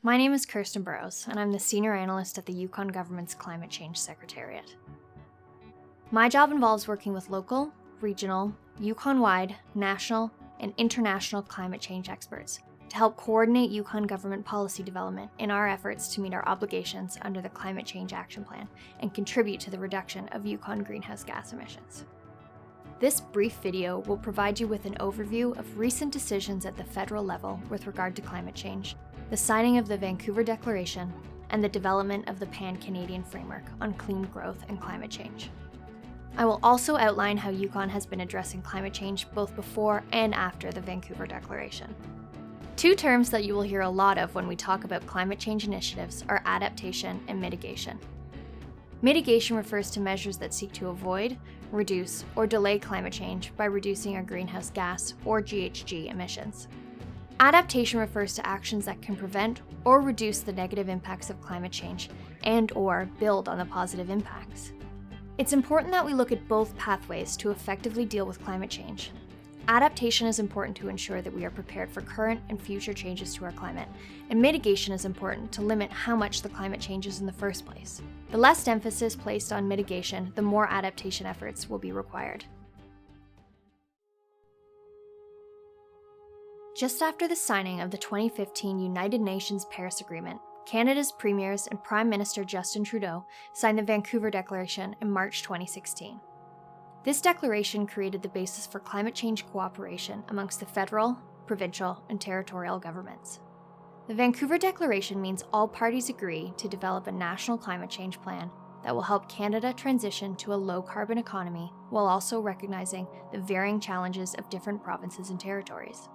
My name is Kirsten Burrows, and I'm the Senior Analyst at the Yukon Government's Climate Change Secretariat. My job involves working with local, regional, Yukon-wide, national, and international climate change experts to help coordinate Yukon government policy development in our efforts to meet our obligations under the Climate Change Action Plan and contribute to the reduction of Yukon greenhouse gas emissions. This brief video will provide you with an overview of recent decisions at the federal level with regard to climate change, the signing of the Vancouver Declaration, and the development of the Pan-Canadian Framework on Clean Growth and Climate Change. I will also outline how Yukon has been addressing climate change both before and after the Vancouver Declaration. Two terms that you will hear a lot of when we talk about climate change initiatives are adaptation and mitigation. Mitigation refers to measures that seek to avoid, reduce, or delay climate change by reducing our greenhouse gas or GHG emissions. Adaptation refers to actions that can prevent or reduce the negative impacts of climate change and/or build on the positive impacts. It's important that we look at both pathways to effectively deal with climate change. Adaptation is important to ensure that we are prepared for current and future changes to our climate, and mitigation is important to limit how much the climate changes in the first place. The less emphasis placed on mitigation, the more adaptation efforts will be required. Just after the signing of the 2015 United Nations Paris Agreement, Canada's premiers and Prime Minister Justin Trudeau signed the Vancouver Declaration in March 2016. This declaration created the basis for climate change cooperation amongst the federal, provincial, and territorial governments. The Vancouver Declaration means all parties agree to develop a national climate change plan that will help Canada transition to a low-carbon economy while also recognizing the varying challenges of different provinces and territories.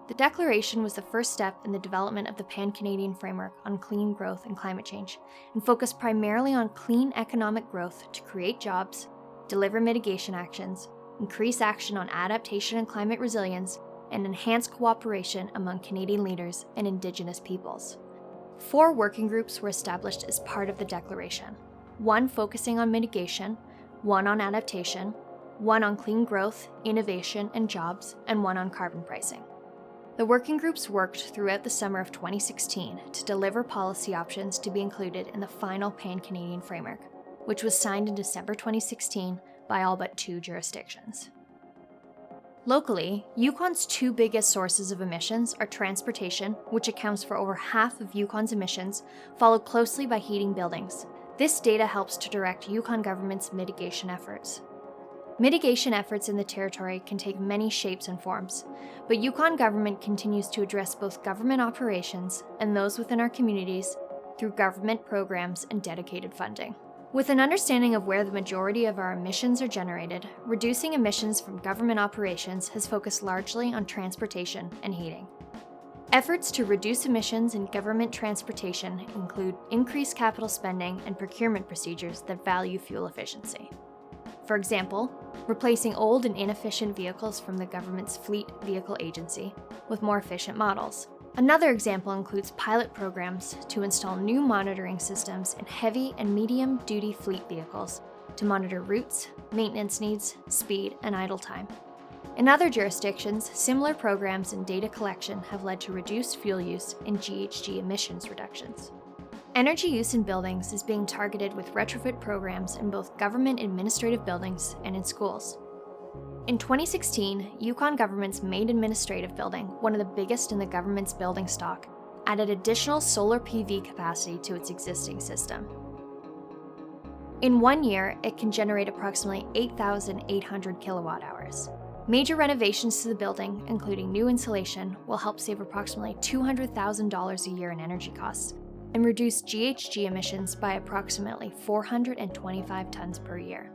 The Declaration was the first step in the development of the Pan-Canadian Framework on Clean Growth and Climate Change, and focused primarily on clean economic growth to create jobs, deliver mitigation actions, increase action on adaptation and climate resilience, and enhance cooperation among Canadian leaders and Indigenous peoples. 4 working groups were established as part of the Declaration, 1 focusing on mitigation, 1 on adaptation, 1 on clean growth, innovation, and jobs, and 1 on carbon pricing. The working groups worked throughout the summer of 2016 to deliver policy options to be included in the final Pan-Canadian Framework, which was signed in December 2016 by all but 2 jurisdictions. Locally, Yukon's 2 biggest sources of emissions are transportation, which accounts for over half of Yukon's emissions, followed closely by heating buildings. This data helps to direct Yukon government's mitigation efforts. Mitigation efforts in the territory can take many shapes and forms, but Yukon government continues to address both government operations and those within our communities through government programs and dedicated funding. With an understanding of where the majority of our emissions are generated, reducing emissions from government operations has focused largely on transportation and heating. Efforts to reduce emissions in government transportation include increased capital spending and procurement procedures that value fuel efficiency. For example, replacing old and inefficient vehicles from the government's Fleet Vehicle Agency with more efficient models. Another example includes pilot programs to install new monitoring systems in heavy and medium-duty fleet vehicles to monitor routes, maintenance needs, speed, and idle time. In other jurisdictions, similar programs and data collection have led to reduced fuel use and GHG emissions reductions. Energy use in buildings is being targeted with retrofit programs in both government administrative buildings and in schools. In 2016, Yukon government's made-in-Administrative building, one of the biggest in the government's building stock, added additional solar PV capacity to its existing system. In 1 year, it can generate approximately 8,800 kilowatt hours. Major renovations to the building, including new insulation, will help save approximately $200,000 a year in energy costs and reduce GHG emissions by approximately 425 tons per year.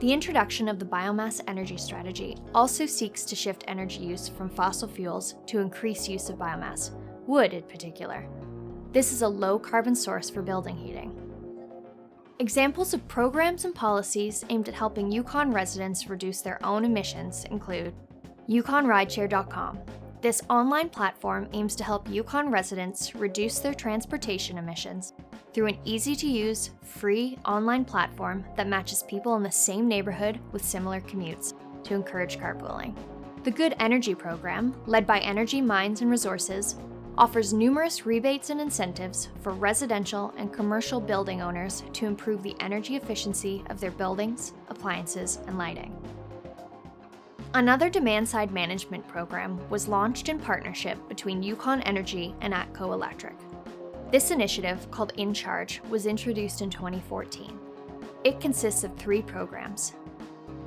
The introduction of the Biomass energy strategy also seeks to shift energy use from fossil fuels to increase use of biomass, wood in particular. This is a low-carbon source for building heating. Examples of programs and policies aimed at helping Yukon residents reduce their own emissions include YukonRideshare.com. This online platform aims to help Yukon residents reduce their transportation emissions through an easy-to-use, free online platform that matches people in the same neighborhood with similar commutes to encourage carpooling. The Good Energy program, led by Energy Mines and Resources, offers numerous rebates and incentives for residential and commercial building owners to improve the energy efficiency of their buildings, appliances, and lighting. Another demand-side management program was launched in partnership between Yukon Energy and ATCO Electric. This initiative, called In Charge, was introduced in 2014. It consists of 3 programs: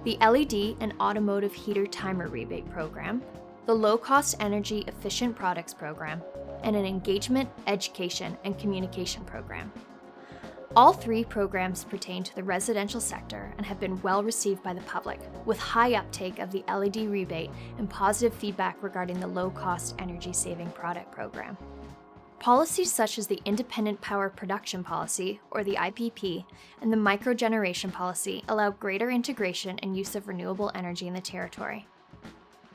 the LED and Automotive Heater Timer Rebate Program, the Low-Cost Energy Efficient Products Program, and an Engagement, Education, and Communication Program. All 3 programs pertain to the residential sector and have been well received by the public, with high uptake of the LED rebate and positive feedback regarding the Low-Cost Energy Saving Product Program. Policies such as the Independent Power Production Policy, or the IPP, and the Microgeneration Policy allow greater integration and use of renewable energy in the territory.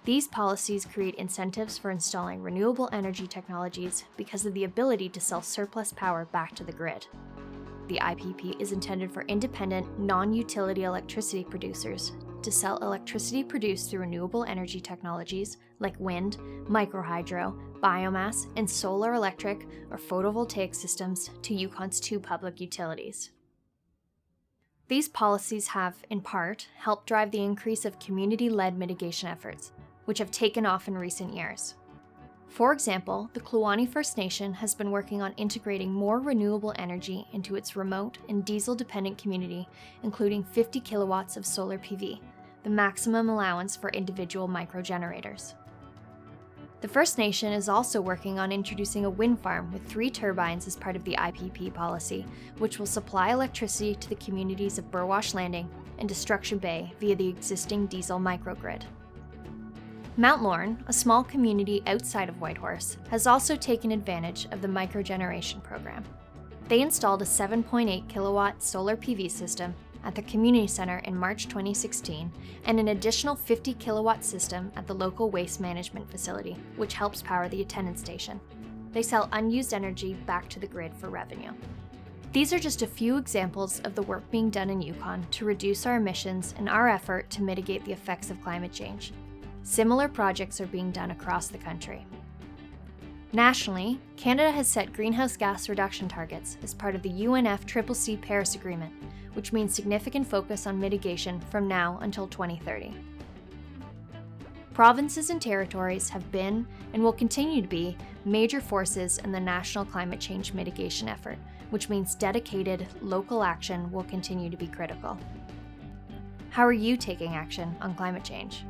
These policies create incentives for installing renewable energy technologies because of the ability to sell surplus power back to the grid. The IPP is intended for independent, non-utility electricity producers to sell electricity produced through renewable energy technologies like wind, microhydro, biomass, and solar electric or photovoltaic systems to Yukon's 2 public utilities. These policies have, in part, helped drive the increase of community-led mitigation efforts, which have taken off in recent years. For example, the Kluane First Nation has been working on integrating more renewable energy into its remote and diesel-dependent community, including 50 kilowatts of solar PV, the maximum allowance for individual microgenerators. The First Nation is also working on introducing a wind farm with 3 turbines as part of the IPP policy, which will supply electricity to the communities of Burwash Landing and Destruction Bay via the existing diesel microgrid. Mount Lorne, a small community outside of Whitehorse, has also taken advantage of the microgeneration program. They installed a 7.8 kilowatt solar PV system at the community center in March 2016 and an additional 50 kilowatt system at the local waste management facility, which helps power the attendance station. They sell unused energy back to the grid for revenue. These are just a few examples of the work being done in Yukon to reduce our emissions in our effort to mitigate the effects of climate change. Similar projects are being done across the country. Nationally, Canada has set greenhouse gas reduction targets as part of the UNFCCC Paris Agreement, which means significant focus on mitigation from now until 2030. Provinces and territories have been, and will continue to be, major forces in the national climate change mitigation effort, which means dedicated local action will continue to be critical. How are you taking action on climate change?